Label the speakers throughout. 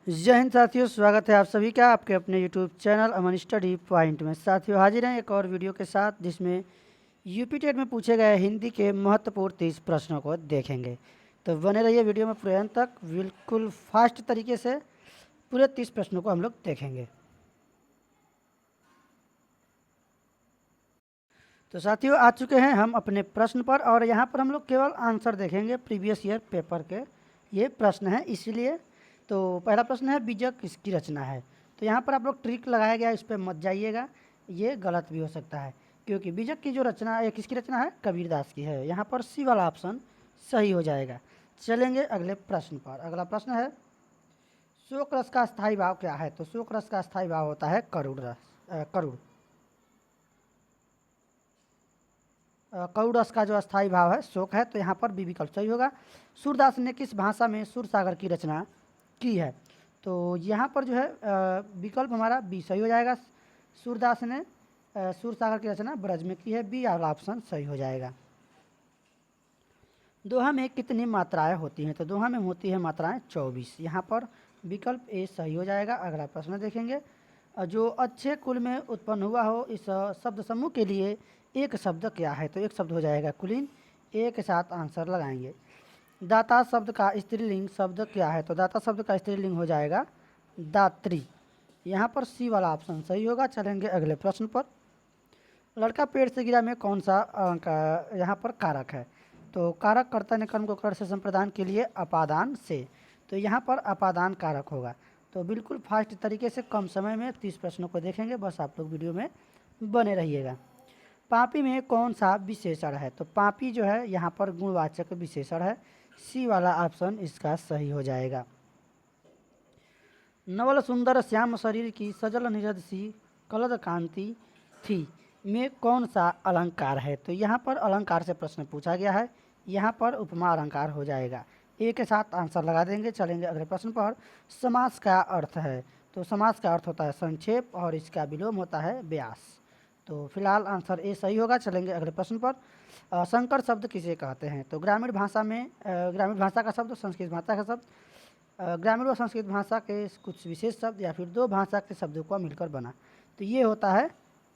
Speaker 1: जय हिंद साथियों, स्वागत है आप सभी का आपके अपने यूट्यूब चैनल अमन स्टडी पॉइंट में। साथियों हाजिर हैं एक और वीडियो के साथ, जिसमें यूपी टेट में पूछे गए हिंदी के महत्वपूर्ण 30 प्रश्नों को देखेंगे। तो बने रहिए वीडियो में पूरे अंत तक। बिल्कुल फास्ट तरीके से पूरे 30 प्रश्नों को हम लोग देखेंगे। तो साथियों आ चुके हैं हम अपने प्रश्न पर, और यहाँ पर हम लोग केवल आंसर देखेंगे। प्रीवियस ईयर पेपर के ये प्रश्न है, इसलिए तो पहला प्रश्न है बीजक किसकी रचना है। तो यहाँ पर आप लोग ट्रिक लगाया गया, इस पर मत जाइएगा, ये गलत भी हो सकता है, क्योंकि बीजक की जो रचना है किसकी रचना है, कबीरदास की है। यहाँ पर सी वाला ऑप्शन सही हो जाएगा। चलेंगे अगले प्रश्न पर। अगला प्रश्न है शोक रस का स्थायी भाव क्या है। तो शोक रस का स्थायी भाव होता है करुण रस। करुण रस का जो अस्थायी भाव है शोक है, तो यहाँ पर बी विकल्प सही होगा। सूरदास ने किस भाषा में सुर सागर की रचना की है। तो यहाँ पर जो है विकल्प हमारा बी सही हो जाएगा। सूरदास ने सुर सागर की रचना ब्रज में की है, बी वाला ऑप्शन सही हो जाएगा। दोहा में कितनी मात्राएं होती हैं। तो दोहा में होती है मात्राएं 24। यहाँ पर विकल्प ए सही हो जाएगा। अगला प्रश्न देखेंगे। जो अच्छे कुल में उत्पन्न हुआ हो, इस शब्द समूह के लिए एक शब्द क्या है। तो एक शब्द हो जाएगा कुलीन। ए के साथ आंसर लगाएंगे। दाता शब्द का स्त्रीलिंग शब्द क्या है। तो दाता शब्द का स्त्रीलिंग हो जाएगा दात्री। यहाँ पर सी वाला ऑप्शन सही होगा। चलेंगे अगले प्रश्न पर। लड़का पेड़ से गिरा में कौन सा यहाँ पर कारक है। तो कारक कर्ता ने कर्म को कर से संप्रदान के लिए अपादान से, तो यहाँ पर अपादान कारक होगा। तो बिल्कुल फास्ट तरीके से कम समय में 30 प्रश्नों को देखेंगे, बस आप लोग वीडियो में बने रहिएगा। पापी में कौन सा विशेषण है। तो पापी जो है यहाँ पर गुणवाचक विशेषण है, सी वाला ऑप्शन इसका सही हो जाएगा। नवल सुंदर श्याम शरीर की सजल निरद सी कलद कांति थी में कौन सा अलंकार है। तो यहाँ पर अलंकार से प्रश्न पूछा गया है, यहाँ पर उपमा अलंकार हो जाएगा। ए के साथ आंसर लगा देंगे। चलेंगे अगले प्रश्न पर। समास का अर्थ है। तो समास का अर्थ होता है संक्षेप, और इसका विलोम होता है व्यास। तो फिलहाल आंसर ए सही होगा। चलेंगे अगले प्रश्न पर। संकर शब्द किसे कहते हैं। तो ग्रामीण भाषा में ग्रामीण भाषा का शब्द, संस्कृत भाषा का शब्द, ग्रामीण व संस्कृत भाषा के कुछ विशेष शब्द, या फिर दो भाषा के शब्दों को मिलकर बना। तो ये होता है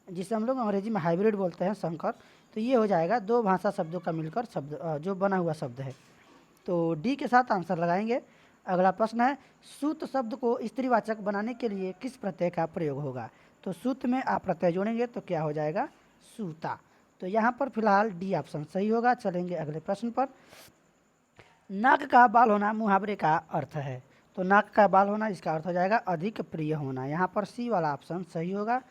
Speaker 1: जिसे हम लोग अंग्रेजी में हाइब्रिड बोलते हैं, संकर। तो ये हो जाएगा दो भाषा शब्दों का मिलकर शब्द जो बना हुआ शब्द है। तो डी के साथ आंसर लगाएंगे। अगला प्रश्न है सूत शब्द को स्त्रीवाचक बनाने के लिए किस प्रत्यय का प्रयोग होगा। तो सूत में आप प्रत्यय जोड़ेंगे तो क्या हो जाएगा, सूता। तो यहाँ पर फिलहाल डी ऑप्शन सही होगा। चलेंगे अगले प्रश्न पर। नाक का बाल होना मुहावरे का अर्थ है। तो नाक का बाल होना, इसका अर्थ हो जाएगा अधिक प्रिय होना। यहाँ पर सी वाला ऑप्शन सही होगा।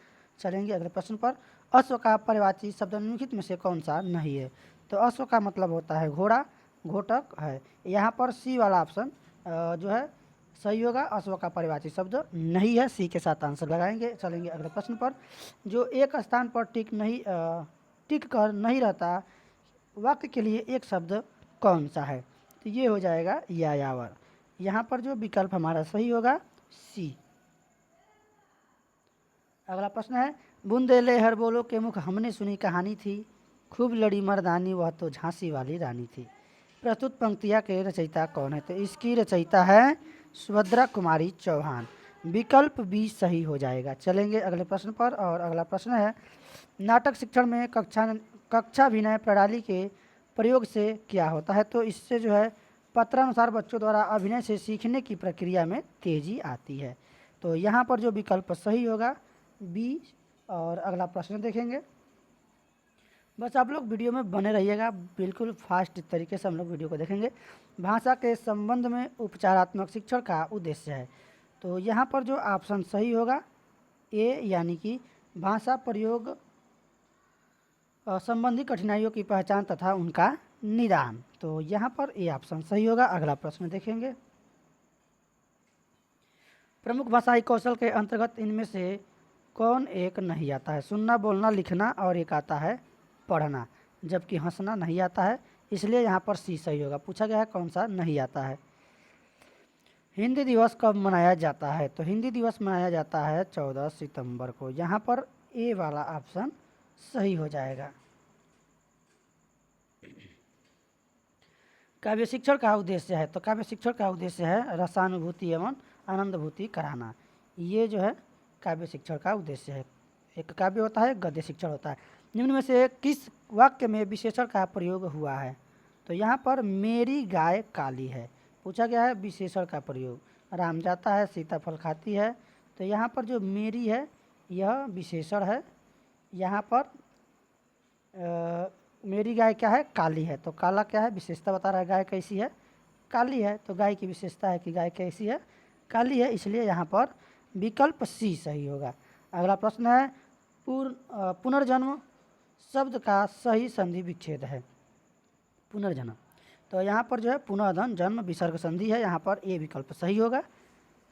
Speaker 1: चलेंगे अगले प्रश्न पर। अश्व का पर्यायवाची शब्द निम्नलिखित में से कौन सा नहीं है। तो अश्व का मतलब होता है घोड़ा, घोटक है। यहाँ पर सी वाला ऑप्शन जो है सही होगा। अश्व का पर्यायवाची शब्द नहीं है, सी के साथ आंसर लगाएंगे। चलेंगे अगले प्रश्न पर। जो एक स्थान पर टिक कर नहीं रहता, वाक्य के लिए एक शब्द कौन सा है। तो ये हो जाएगा यायावर। यहाँ पर जो विकल्प हमारा सही होगा सी। अगला प्रश्न है बुंदेले हर बोलो के मुख हमने सुनी कहानी थी, खूब लड़ी मर्दानी वह तो झांसी वाली रानी थी। प्रस्तुत पंक्तियाँ के रचयिता कौन है। तो इसकी रचयिता है सुभद्रा कुमारी चौहान। विकल्प बी सही हो जाएगा। चलेंगे अगले प्रश्न पर, और अगला प्रश्न है नाटक शिक्षण में कक्षाभिनय प्रणाली के प्रयोग से क्या होता है। तो इससे जो है पत्रानुसार बच्चों द्वारा अभिनय से सीखने की प्रक्रिया में तेजी आती है। तो यहाँ पर जो विकल्प सही होगा बी। और अगला प्रश्न देखेंगे। बस आप लोग वीडियो में बने रहिएगा, बिल्कुल फास्ट तरीके से हम लोग वीडियो को देखेंगे। भाषा के संबंध में उपचारात्मक शिक्षण का उद्देश्य है। तो यहाँ पर जो ऑप्शन सही होगा ए, यानी कि भाषा प्रयोग संबंधी कठिनाइयों की पहचान तथा उनका निदान। तो यहाँ पर ए ऑप्शन सही होगा। अगला प्रश्न देखेंगे। प्रमुख भाषाई कौशल के अंतर्गत इनमें से कौन एक नहीं आता है। सुनना, बोलना, लिखना, और एक आता है पढ़ना, जबकि हंसना नहीं आता है, इसलिए यहाँ पर सी सही होगा। पूछा गया है कौन सा नहीं आता है। हिंदी दिवस कब मनाया जाता है। तो हिंदी दिवस मनाया जाता है 14 सितंबर को। यहाँ पर ए वाला ऑप्शन सही हो जाएगा। काव्य शिक्षण का उद्देश्य है। तो काव्य शिक्षण का उद्देश्य है रसानुभूति एवं आनंदभूति कराना। ये जो है काव्य शिक्षण का उद्देश्य है। एक काव्य होता है, गद्य शिक्षण होता है। निम्न में से किस वाक्य में विशेषण का प्रयोग हुआ है? तो यहाँ पर मेरी गाय काली है, पूछा गया है विशेषण का प्रयोग। राम जाता है, सीता फल खाती है, तो यहाँ पर जो मेरी है यह विशेषण है। यहाँ पर मेरी गाय क्या है? काली है। तो काला क्या है? विशेषता बता रहा है गाय कैसी है? काली है। तो गाय की विशेषता है कि गाय कैसी है? काली है, इसलिए यहाँ पर विकल्प सी सही होगा। अगला प्रश्न है पुनर्जन्म शब्द का सही संधि विच्छेद है। पुनर्जन्म, तो यहाँ पर जो है पुनर्धन जन्म विसर्ग संधि है, यहाँ पर ए विकल्प सही होगा।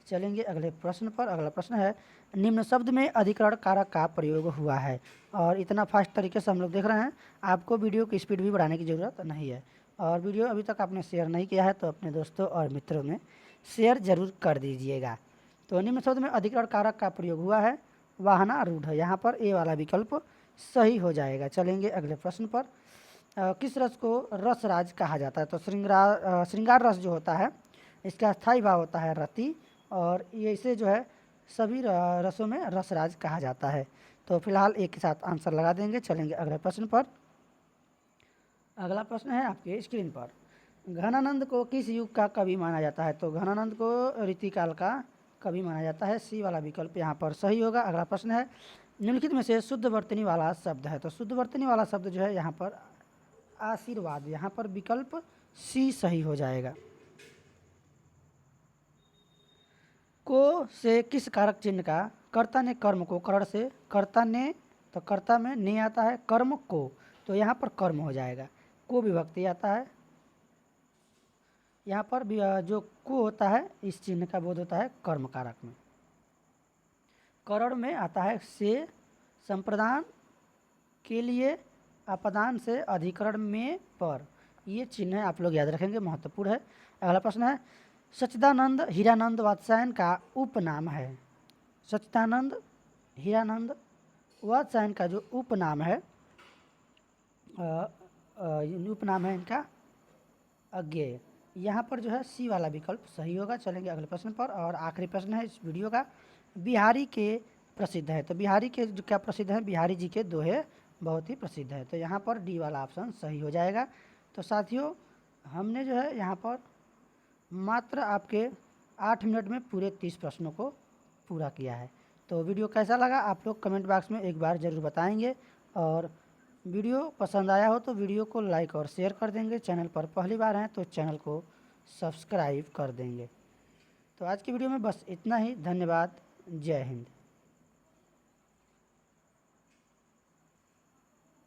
Speaker 1: चलेंगे अगले प्रश्न पर। अगला प्रश्न है निम्न शब्द में अधिकरण कारक का प्रयोग हुआ है। और इतना फास्ट तरीके से हम लोग देख रहे हैं, आपको वीडियो की स्पीड भी बढ़ाने की ज़रूरत नहीं है। और वीडियो अभी तक आपने शेयर नहीं किया है तो अपने दोस्तों और मित्रों में शेयर जरूर कर दीजिएगा। तो निम्न शब्द में अधिकरण कारक का प्रयोग हुआ है वाहनारूढ़, यहाँ पर ए वाला विकल्प सही हो जाएगा। चलेंगे अगले प्रश्न पर। किस रस को रसराज कहा जाता है? तो श्रृंगार रस जो होता है इसका स्थायी भाव होता है रति, और ये इसे जो है सभी रसों में रसराज कहा जाता है। तो फिलहाल एक के साथ आंसर लगा देंगे। चलेंगे अगले प्रश्न पर। अगला प्रश्न है आपके स्क्रीन पर, घनानंद को किस युग का कवि माना जाता है? तो घनानंद को रीतिकाल का कवि माना जाता है, सी वाला विकल्प यहाँ पर सही होगा। अगला प्रश्न है निम्नलिखित में से शुद्ध वर्तनी वाला शब्द है? तो शुद्ध वर्तनी वाला शब्द जो है यहाँ पर आशीर्वाद, यहाँ पर विकल्प सी सही हो जाएगा। को से किस कारक चिन्ह का कर्ता ने कर्म को करण से, कर्ता ने, तो कर्ता में ने आता है, कर्म को, तो यहाँ पर कर्म हो जाएगा। को विभक्ति आता है, यहाँ पर जो को होता है इस चिन्ह का बोध होता है कर्म कारक में। करण में आता है से, संप्रदान के लिए अपदान से अधिकरण में पर, ये चिन्ह आप लोग याद रखेंगे, महत्वपूर्ण है। अगला प्रश्न है सच्चिदानंद हीरानंद वात्स्यायन का उपनाम है? सच्चिदानंद हीरानंद वात्स्यायन का जो उपनाम है, उपनाम है इनका अज्ञेय, यहाँ पर जो है सी वाला विकल्प सही होगा। चलेंगे अगले प्रश्न पर। और आखिरी प्रश्न है इस वीडियो का, बिहारी के प्रसिद्ध है? तो बिहारी के जो क्या प्रसिद्ध है? बिहारी जी के दोहे बहुत ही प्रसिद्ध है, तो यहाँ पर डी वाला ऑप्शन सही हो जाएगा। तो साथियों हमने जो है यहाँ पर मात्र आपके 8 मिनट में पूरे 30 प्रश्नों को पूरा किया है। तो वीडियो कैसा लगा आप लोग कमेंट बॉक्स में एक बार ज़रूर बताएंगे। और वीडियो पसंद आया हो तो वीडियो को लाइक और शेयर कर देंगे। चैनल पर पहली बार हैं तो चैनल को सब्सक्राइब कर देंगे। तो आज की वीडियो में बस इतना ही। धन्यवाद। जय हिंद।